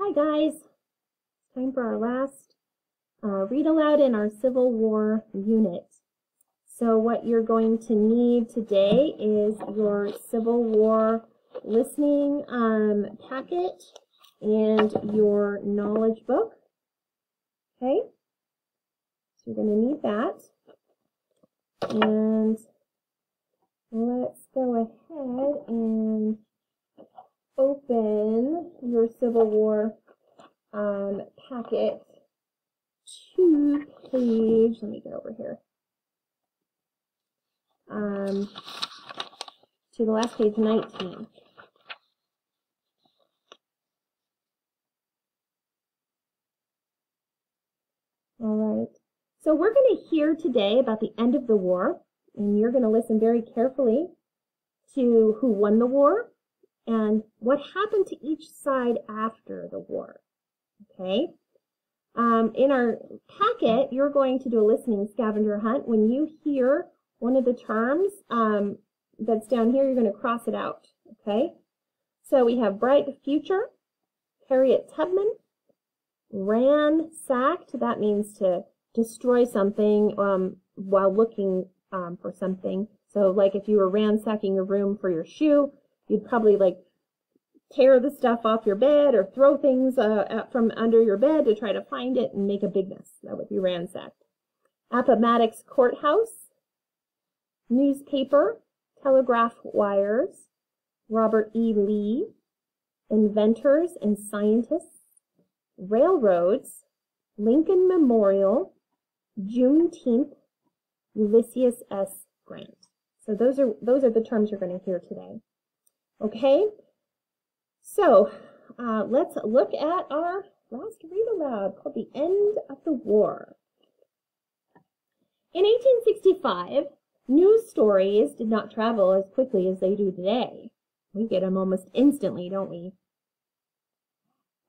Hi guys, it's time for our last read aloud in our Civil War unit. So what you're going to need today is your Civil War listening packet and your knowledge book. Okay, so you're going to need that. And let's go ahead and open your Civil War packet to page, let me get over here, to the last page, 19. All right, so we're going to hear today about the end of the war, and you're going to listen very carefully to who won the war and what happened to each side after the war. Okay, in our packet, you're going to do a listening scavenger hunt. When you hear one of the terms that's down here, you're going to cross it out. Okay, so we have bright future, Harriet Tubman, ransacked. That means to destroy something while looking for something. So like if you were ransacking your room for your shoe, you'd probably like tear the stuff off your bed or throw things from under your bed to try to find it and make a big mess. That would be ransacked. Appomattox Courthouse, newspaper, telegraph wires, Robert E. Lee, inventors and scientists, railroads, Lincoln Memorial, Juneteenth, Ulysses S. Grant. So those are the terms you're going to hear today. Okay? So let's look at our last read aloud called The End of the War. In 1865, news stories did not travel as quickly as they do today. We get them almost instantly, don't we?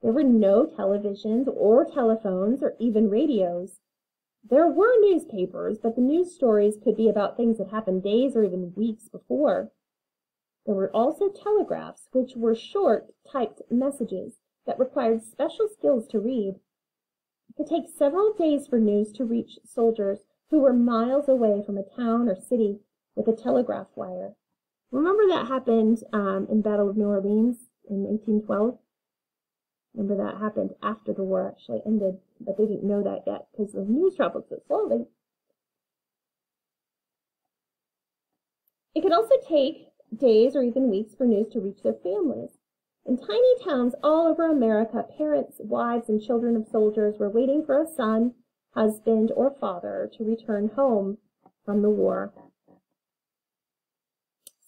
There were no televisions or telephones or even radios. There were newspapers, but the news stories could be about things that happened days or even weeks before. There were also telegraphs, which were short, typed messages that required special skills to read. It could take several days for news to reach soldiers who were miles away from a town or city with a telegraph wire. Remember that happened in Battle of New Orleans in 1812? Remember that happened after the war actually ended, but they didn't know that yet because the news traveled so slowly. It could also take days or even weeks for news to reach their families. In tiny towns all over America, parents, wives, and children of soldiers were waiting for a son, husband, or father to return home from the war.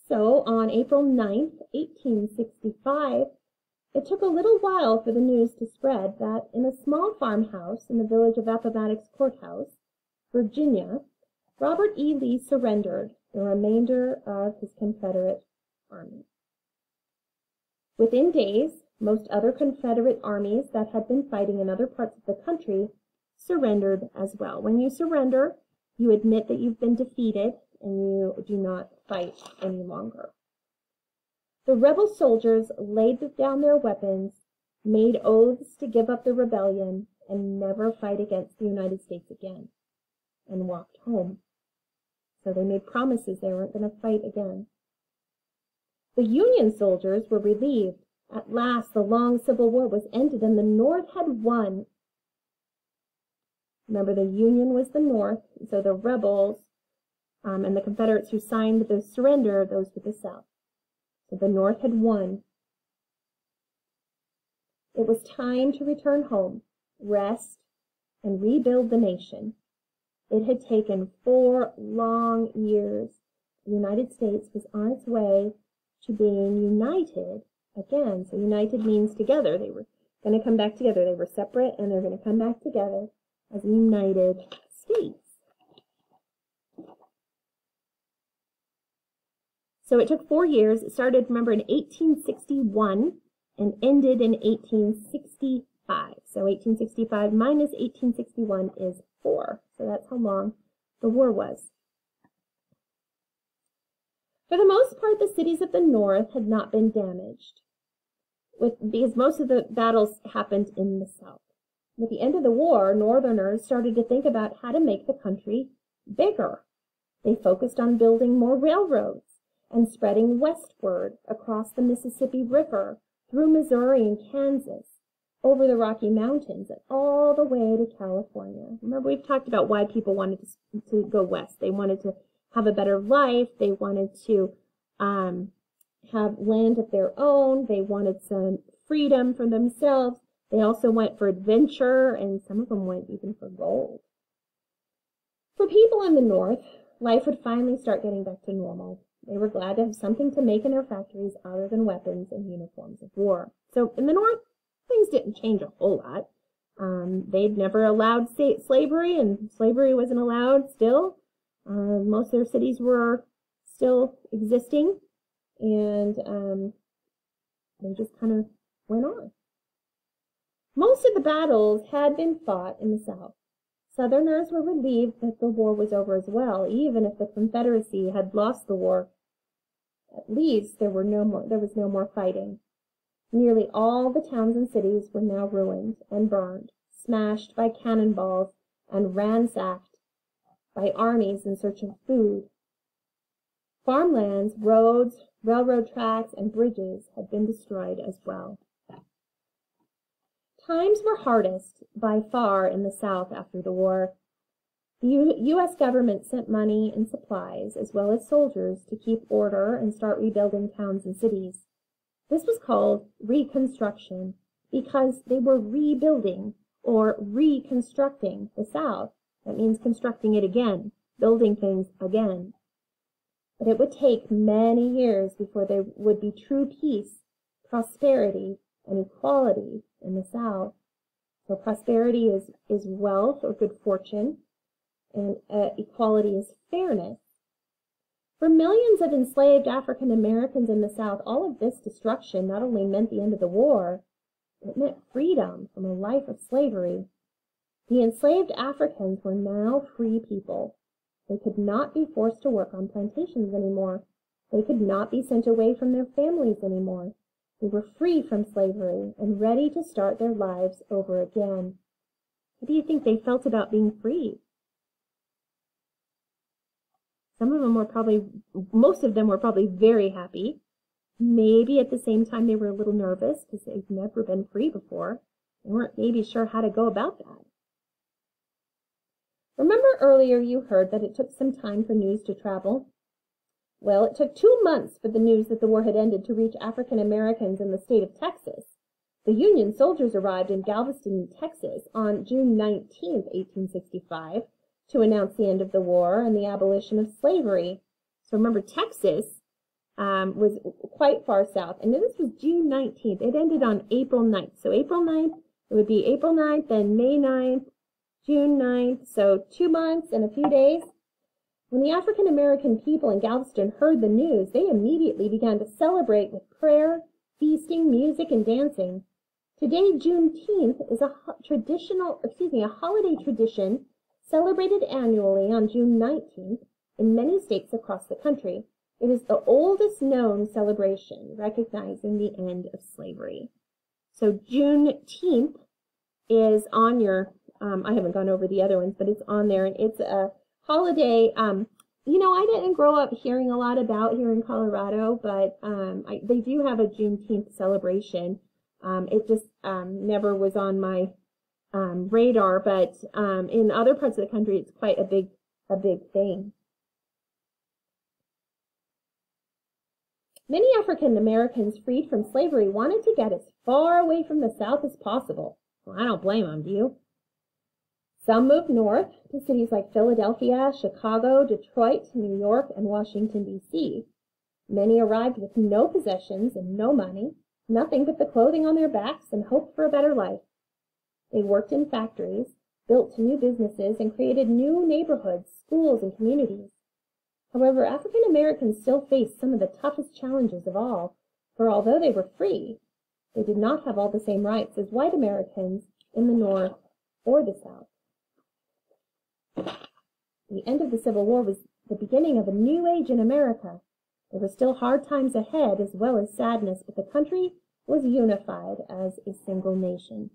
So on April 9th, 1865, it took a little while for the news to spread that in a small farmhouse in the village of Appomattox Courthouse, Virginia, Robert E. Lee surrendered the remainder of his Confederate army. Within days, most other Confederate armies that had been fighting in other parts of the country surrendered as well. When you surrender, you admit that you've been defeated and you do not fight any longer. The rebel soldiers laid down their weapons, made oaths to give up the rebellion and never fight against the United States again, and walked home. So they made promises they weren't going to fight again. The Union soldiers were relieved. At last, the long Civil War was ended and the North had won. Remember, the Union was the North, so the rebels and the Confederates who signed the surrender, those were the South. So the North had won. It was time to return home, rest, and rebuild the nation. It had taken 4 long years. The United States was on its way to being united again. So united means together. They were going to come back together. They were separate, and they're going to come back together as a united states. So it took 4 years. It started, remember, in 1861 and ended in 1865. So 1865 minus 1861 is 4. So that's how long the war was. For the most part, the cities of the North had not been damaged. because most of the battles happened in the South. With the end of the war, Northerners started to think about how to make the country bigger. They focused on building more railroads and spreading westward across the Mississippi River, through Missouri and Kansas, over the Rocky Mountains, and all the way to California. Remember, we've talked about why people wanted to go west. They wanted to have a better life. They wanted to have land of their own. They wanted some freedom for themselves. They also went for adventure, and some of them went even for gold. For people in the North, life would finally start getting back to normal. They were glad to have something to make in their factories other than weapons and uniforms of war. So in the North, things didn't change a whole lot. They'd never allowed slavery, and slavery wasn't allowed still. Most of their cities were still existing, and they just kind of went on. Most of the battles had been fought in the South. Southerners were relieved that the war was over as well, even if the Confederacy had lost the war. At least there was no more fighting. Nearly all the towns and cities were now ruined and burned, smashed by cannonballs, and ransacked by armies in search of food. Farmlands, roads, railroad tracks, and bridges had been destroyed as well. Times were hardest by far in the South after the war. The U.S. government sent money and supplies, as well as soldiers, to keep order and start rebuilding towns and cities. This was called Reconstruction because they were rebuilding or reconstructing the South. That means constructing it again, building things again. But it would take many years before there would be true peace, prosperity, and equality in the South. So prosperity is wealth or good fortune, and equality is fairness. For millions of enslaved African Americans in the South, all of this destruction not only meant the end of the war, it meant freedom from a life of slavery. The enslaved Africans were now free people. They could not be forced to work on plantations anymore. They could not be sent away from their families anymore. They were free from slavery and ready to start their lives over again. How do you think they felt about being free? Most of them were probably very happy. Maybe at the same time they were a little nervous because they've never been free before. They weren't maybe sure how to go about that. Remember earlier you heard that it took some time for news to travel? Well, it took 2 months for the news that the war had ended to reach African Americans in the state of Texas. The Union soldiers arrived in Galveston, Texas on June 19, 1865, to announce the end of the war and the abolition of slavery. So remember, Texas was quite far south, and this was June 19th. It ended on April 9th. So April 9th, it would be April 9th, then May 9th, June 9th, so 2 months and a few days. When the African American people in Galveston heard the news, they immediately began to celebrate with prayer, feasting, music, and dancing. Today, Juneteenth is a holiday tradition celebrated annually on June 19th in many states across the country. It is the oldest known celebration recognizing the end of slavery. So Juneteenth is on your, I haven't gone over the other ones, but it's on there, and it's a holiday. I didn't grow up hearing a lot about here in Colorado, but they do have a Juneteenth celebration. It just never was on my radar, but in other parts of the country, it's quite a big thing. Many African Americans freed from slavery wanted to get as far away from the South as possible. Well, I don't blame them, do you? Some moved north to cities like Philadelphia, Chicago, Detroit, New York, and Washington, D.C. Many arrived with no possessions and no money, nothing but the clothing on their backs, and hoped for a better life. They worked in factories, built new businesses, and created new neighborhoods, schools, and communities. However, African Americans still faced some of the toughest challenges of all, for although they were free, they did not have all the same rights as white Americans in the North or the South. The end of the Civil War was the beginning of a new age in America. There were still hard times ahead as well as sadness, but the country was unified as a single nation.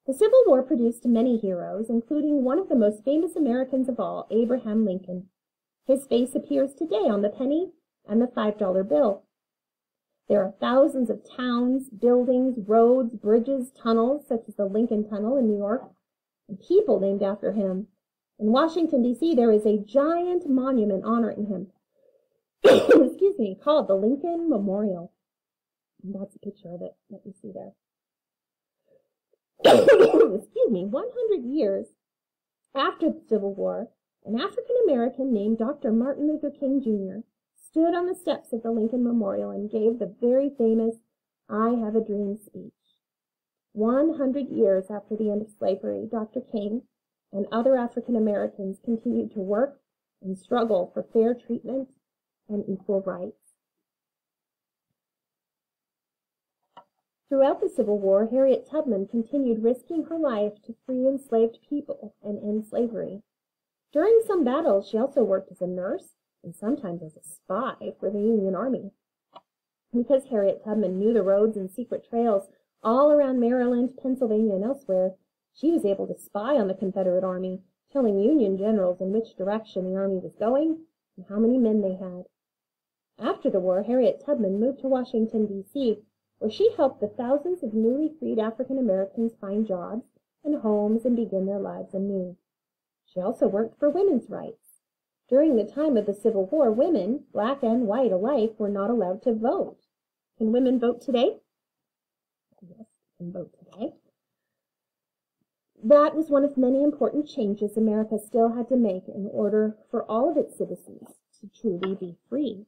The Civil War produced many heroes, including one of the most famous Americans of all, Abraham Lincoln. His face appears today on the penny and the $5 bill. There are thousands of towns, buildings, roads, bridges, tunnels, such as the Lincoln Tunnel in New York, and people named after him. In Washington, D.C., there is a giant monument honoring him, excuse me, called the Lincoln Memorial. And that's a picture of it that you see there. Excuse me, 100 years after the Civil War, an African American named Dr. Martin Luther King Jr. stood on the steps of the Lincoln Memorial and gave the very famous "I Have a Dream" speech. 100 years after the end of slavery, Dr. King and other African Americans continued to work and struggle for fair treatment and equal rights. Throughout the Civil War, Harriet Tubman continued risking her life to free enslaved people and end slavery. During some battles, she also worked as a nurse and sometimes as a spy for the Union Army. Because Harriet Tubman knew the roads and secret trails all around Maryland, Pennsylvania, and elsewhere, she was able to spy on the Confederate Army, telling Union generals in which direction the army was going and how many men they had. After the war, Harriet Tubman moved to Washington, D.C., where she helped the thousands of newly freed African Americans find jobs and homes and begin their lives anew. She also worked for women's rights. During the time of the Civil War, women, black and white alike, were not allowed to vote. Can women vote today? Yes, they can vote today. That was one of many important changes America still had to make in order for all of its citizens to truly be free.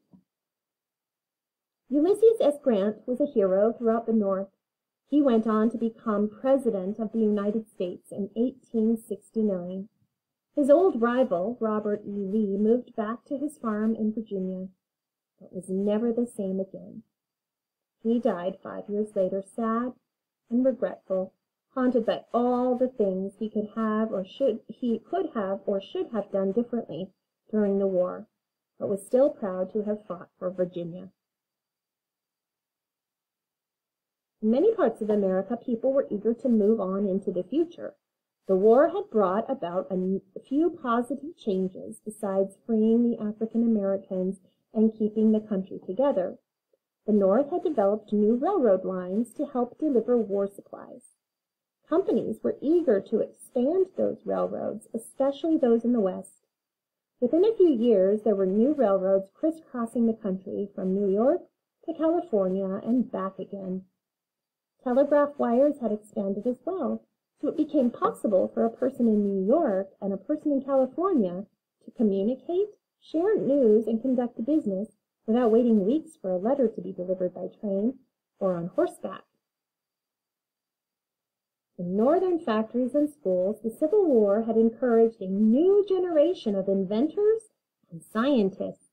Ulysses S. Grant was a hero throughout the North. He went on to become President of the United States in 1869. His old rival, Robert E. Lee, moved back to his farm in Virginia, but was never the same again. He died 5 years later, sad and regretful, haunted by all the things he could have or should have done differently during the war, but was still proud to have fought for Virginia. In many parts of America, people were eager to move on into the future. The war had brought about a few positive changes besides freeing the African Americans and keeping the country together. The North had developed new railroad lines to help deliver war supplies. Companies were eager to expand those railroads, especially those in the West. Within a few years, there were new railroads crisscrossing the country from New York to California and back again. Telegraph wires had expanded as well, so it became possible for a person in New York and a person in California to communicate, share news, and conduct business without waiting weeks for a letter to be delivered by train or on horseback. In northern factories and schools, the Civil War had encouraged a new generation of inventors and scientists.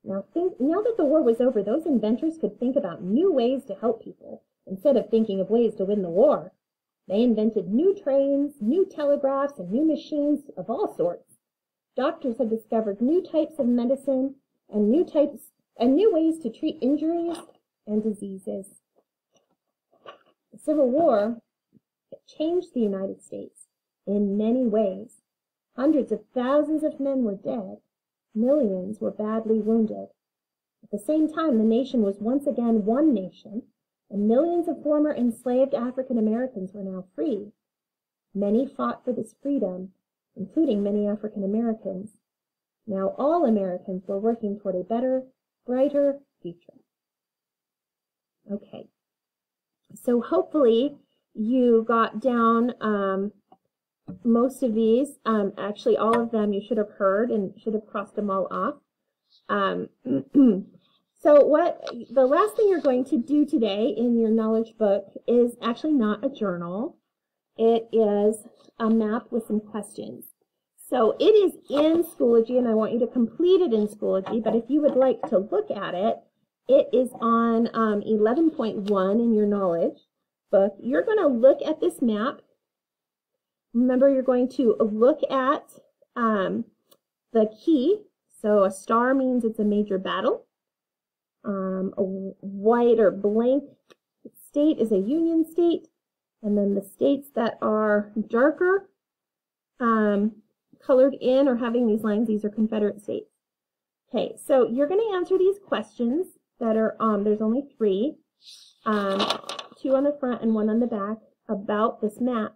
Now that the war was over, those inventors could think about new ways to help people instead of thinking of ways to win the war. They invented new trains, new telegraphs, and new machines of all sorts. Doctors had discovered new types of medicine and new ways to treat injuries and diseases. The Civil War changed the United States in many ways. Hundreds of thousands of men were dead. Millions were badly wounded. At the same time, the nation was once again one nation, and millions of former enslaved African Americans were now free. Many fought for this freedom, including many African Americans. Now all Americans were working toward a better, brighter future. Okay, so hopefully you got down most of these. Actually, all of them you should have heard and should have crossed them all off. So the last thing you're going to do today in your knowledge book is actually not a journal. It is a map with some questions. So it is in Schoology, and I want you to complete it in Schoology, but if you would like to look at it, it is on 11.1 in your knowledge book. You're going to look at this map. Remember, you're going to look at the key. So a star means it's a major battle. A white or blank state is a union state. And then the states that are darker, colored in or having these lines, these are Confederate states. Okay, so you're going to answer these questions that are, there's only 3, 2 on the front and 1 on the back about this map.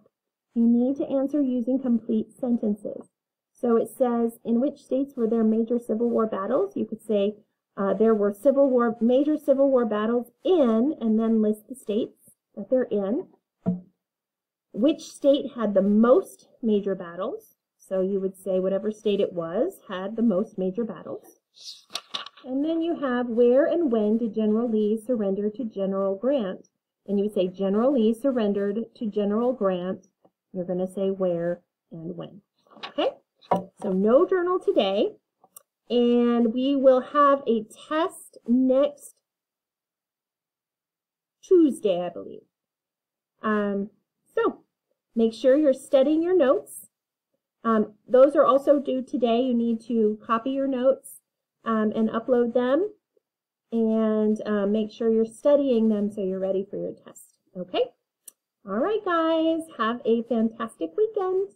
You need to answer using complete sentences. So it says, in which states were there major Civil War battles? You could say, there were major Civil War battles in, and then list the states that they're in. Which state had the most major battles? So you would say whatever state it was had the most major battles. And then you have, where and when did General Lee surrender to General Grant? And you would say General Lee surrendered to General Grant. You're going to say where and when. Okay? So no journal today. And we will have a test next Tuesday, I believe. So make sure you're studying your notes. Those are also due today. You need to copy your notes and upload them. And make sure you're studying them so you're ready for your test. Okay? All right, guys. Have a fantastic weekend.